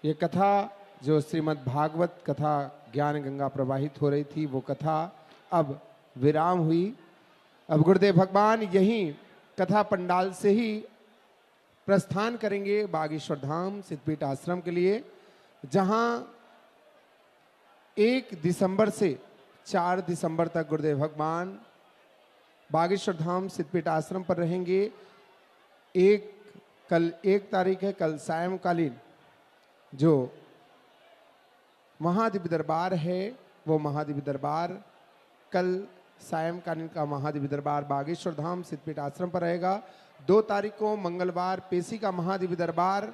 ये कथा जो श्रीमद् भागवत कथा ज्ञान गंगा प्रवाहित हो रही थी, वो कथा अब विराम हुई। अब गुरुदेव भगवान यहीं कथा पंडाल से ही प्रस्थान करेंगे बागेश्वर धाम सिद्धपीठ आश्रम के लिए, जहां 1 दिसंबर से 4 दिसंबर तक गुरुदेव भगवान बागेश्वर धाम सिद्धपीठ आश्रम पर रहेंगे। कल 1 तारीख है, कल सायंकालीन जो महादिव्य दरबार है, वो महादिव्य दरबार कल सायंकालीन का महादिव्य दरबार बागेश्वर धाम सिद्धपीठ आश्रम पर रहेगा। 2 तारीख को मंगलवार पेशी का महादिव्य दरबार,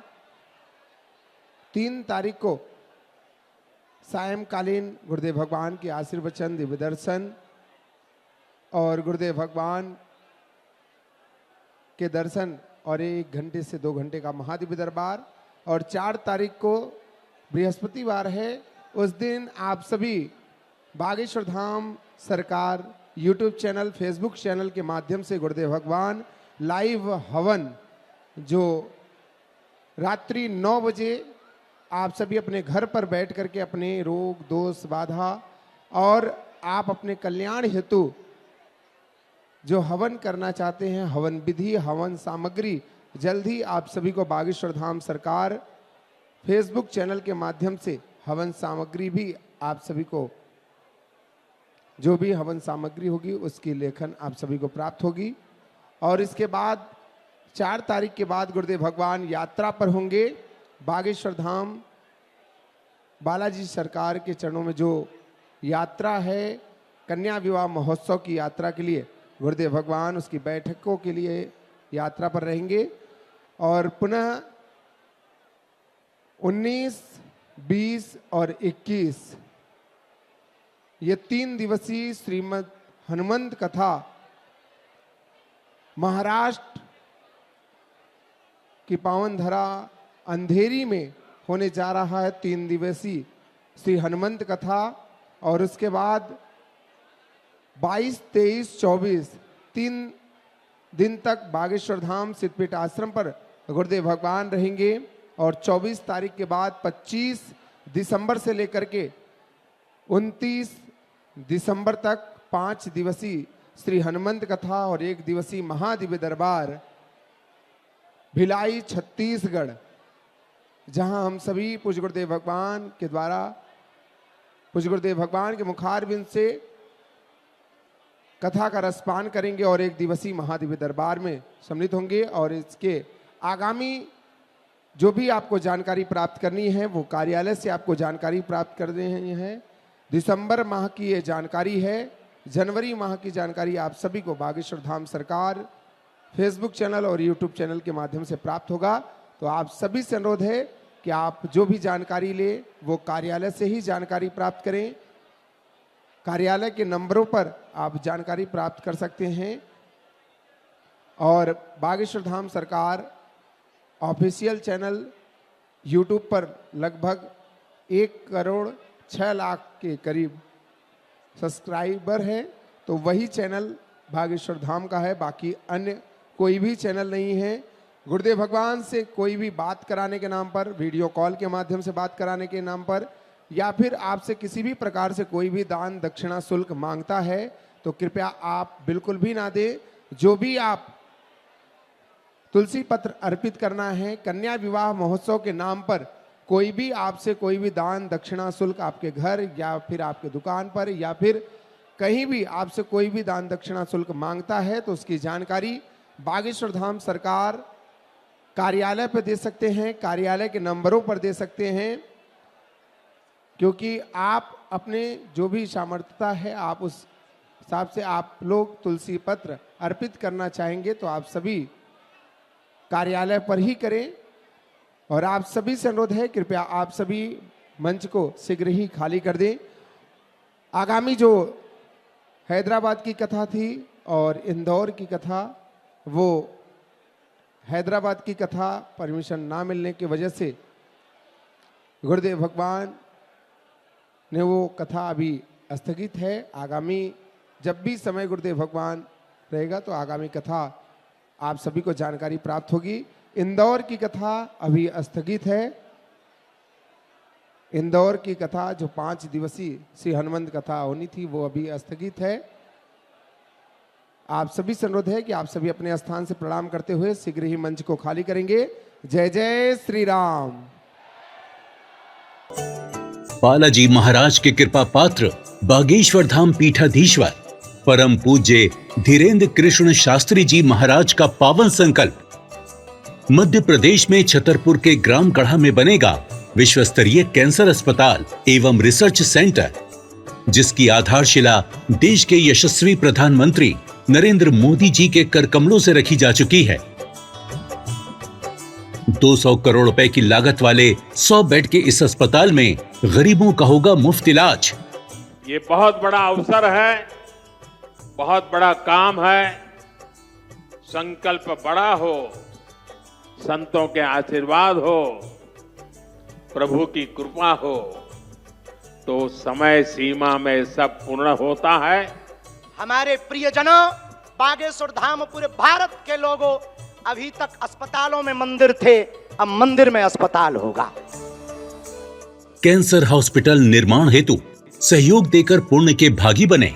3 तारीख को सायंकालीन गुरुदेव भगवान के आशीर्वचन दिव्य दर्शन और गुरुदेव भगवान के दर्शन और 1 घंटे से 2 घंटे का महादिव्य दरबार। और 4 तारीख को बृहस्पतिवार है, उस दिन आप सभी बागेश्वर धाम सरकार यूट्यूब चैनल, फेसबुक चैनल के माध्यम से गुरुदेव भगवान लाइव हवन जो रात्रि 9 बजे आप सभी अपने घर पर बैठ करके अपने रोग दोष बाधा और आप अपने कल्याण हेतु जो हवन करना चाहते हैं, हवन विधि हवन सामग्री जल्द ही आप सभी को बागेश्वर धाम सरकार फेसबुक चैनल के माध्यम से हवन सामग्री भी आप सभी को, जो भी हवन सामग्री होगी उसकी लेखन आप सभी को प्राप्त होगी। और इसके बाद 4 तारीख के बाद गुरुदेव भगवान यात्रा पर होंगे। बागेश्वर धाम बालाजी सरकार के चरणों में जो यात्रा है कन्या विवाह महोत्सव की यात्रा के लिए गुरुदेव भगवान उसकी बैठकों के लिए यात्रा पर रहेंगे। और पुनः 19, 20 और 21 ये 3 दिवसीय श्रीमद् हनुमंत कथा महाराष्ट्र की पावन धरा अंधेरी में होने जा रहा है। 3 दिवसीय श्री हनुमंत कथा और उसके बाद 22, 23, 24 3 दिन तक बागेश्वर धाम सिद्धपीठ आश्रम पर गुरुदेव भगवान रहेंगे। और 24 तारीख के बाद 25 दिसंबर से लेकर के 29 दिसंबर तक 5 दिवसीय श्री हनुमंत कथा और 1 दिवसीय महादिव्य दरबार भिलाई छत्तीसगढ़, जहां हम सभी पूज्य गुरुदेव भगवान के द्वारा पूज्य गुरुदेव भगवान के मुखारबिंद से कथा का रसपान करेंगे और 1 दिवसीय महादिव्य दरबार में सम्मिलित होंगे। और इसके आगामी जो भी आपको जानकारी प्राप्त करनी है वो कार्यालय से आपको जानकारी प्राप्त कर रहे हैं। दिसंबर माह की ये जानकारी है, जनवरी माह की जानकारी आप सभी को बागेश्वर धाम सरकार फेसबुक चैनल और यूट्यूब चैनल के माध्यम से प्राप्त होगा। तो आप सभी से अनुरोध है कि आप जो भी जानकारी ले वो कार्यालय से ही जानकारी प्राप्त करें। कार्यालय के नंबरों पर आप जानकारी प्राप्त कर सकते हैं। और बागेश्वर धाम सरकार ऑफिशियल चैनल यूट्यूब पर लगभग 1 करोड़ 6 लाख के करीब सब्सक्राइबर हैं, तो वही चैनल बागेश्वर धाम का है, बाकी अन्य कोई भी चैनल नहीं है। गुरुदेव भगवान से कोई भी बात कराने के नाम पर, वीडियो कॉल के माध्यम से बात कराने के नाम पर, या फिर आपसे किसी भी प्रकार से कोई भी दान दक्षिणा शुल्क मांगता है तो कृपया आप बिल्कुल भी ना दें। जो भी आप तुलसी पत्र अर्पित करना है, कन्या विवाह महोत्सव के नाम पर कोई भी आपसे कोई भी दान दक्षिणा शुल्क आपके घर या फिर आपके दुकान पर या फिर कहीं भी आपसे कोई भी दान दक्षिणा शुल्क मांगता है तो उसकी जानकारी बागेश्वर धाम सरकार कार्यालय पर दे सकते हैं, कार्यालय के नंबरों पर दे सकते हैं। क्योंकि आप अपने जो भी सामर्थ्यता है आप उस हिसाब से आप लोग तुलसी पत्र अर्पित करना चाहेंगे तो आप सभी कार्यालय पर ही करें। और आप सभी से अनुरोध है कृपया आप सभी मंच को शीघ्र ही खाली कर दें। आगामी जो हैदराबाद की कथा थी और इंदौर की कथा, वो हैदराबाद की कथा परमिशन ना मिलने की वजह से गुरुदेव भगवान ने वो कथा अभी स्थगित है। आगामी जब भी समय गुरुदेव भगवान रहेगा तो आगामी कथा आप सभी को जानकारी प्राप्त होगी। इंदौर की कथा अभी स्थगित है इंदौर की कथा जो 5 दिवसीय श्री हनुमंत कथा होनी थी वो अभी स्थगित है। आप सभी से अनुरोध है कि आप सभी अपने स्थान से प्रणाम करते हुए शीघ्र ही मंच को खाली करेंगे। जय जय श्री राम। बालाजी महाराज के कृपा पात्र बागेश्वर धाम पीठाधीश्वर परम पूज्य धीरेन्द्र कृष्ण शास्त्री जी महाराज का पावन संकल्प। मध्य प्रदेश में छतरपुर के ग्राम गढ़ा में बनेगा विश्व स्तरीय कैंसर अस्पताल एवं रिसर्च सेंटर, जिसकी आधारशिला देश के यशस्वी प्रधानमंत्री नरेंद्र मोदी जी के कर कमलों से रखी जा चुकी है। 200 करोड़ रुपए की लागत वाले 100 बेड के इस अस्पताल में गरीबों का होगा मुफ्त इलाज। ये बहुत बड़ा अवसर है, बहुत बड़ा काम है। संकल्प बड़ा हो, संतों के आशीर्वाद हो, प्रभु की कृपा हो तो समय सीमा में सब पूर्ण होता है। हमारे प्रियजनों, बागेश्वर धाम पूरे भारत के लोगों, अभी तक अस्पतालों में मंदिर थे, अब मंदिर में अस्पताल होगा। कैंसर हॉस्पिटल निर्माण हेतु सहयोग देकर पुण्य के भागी बने।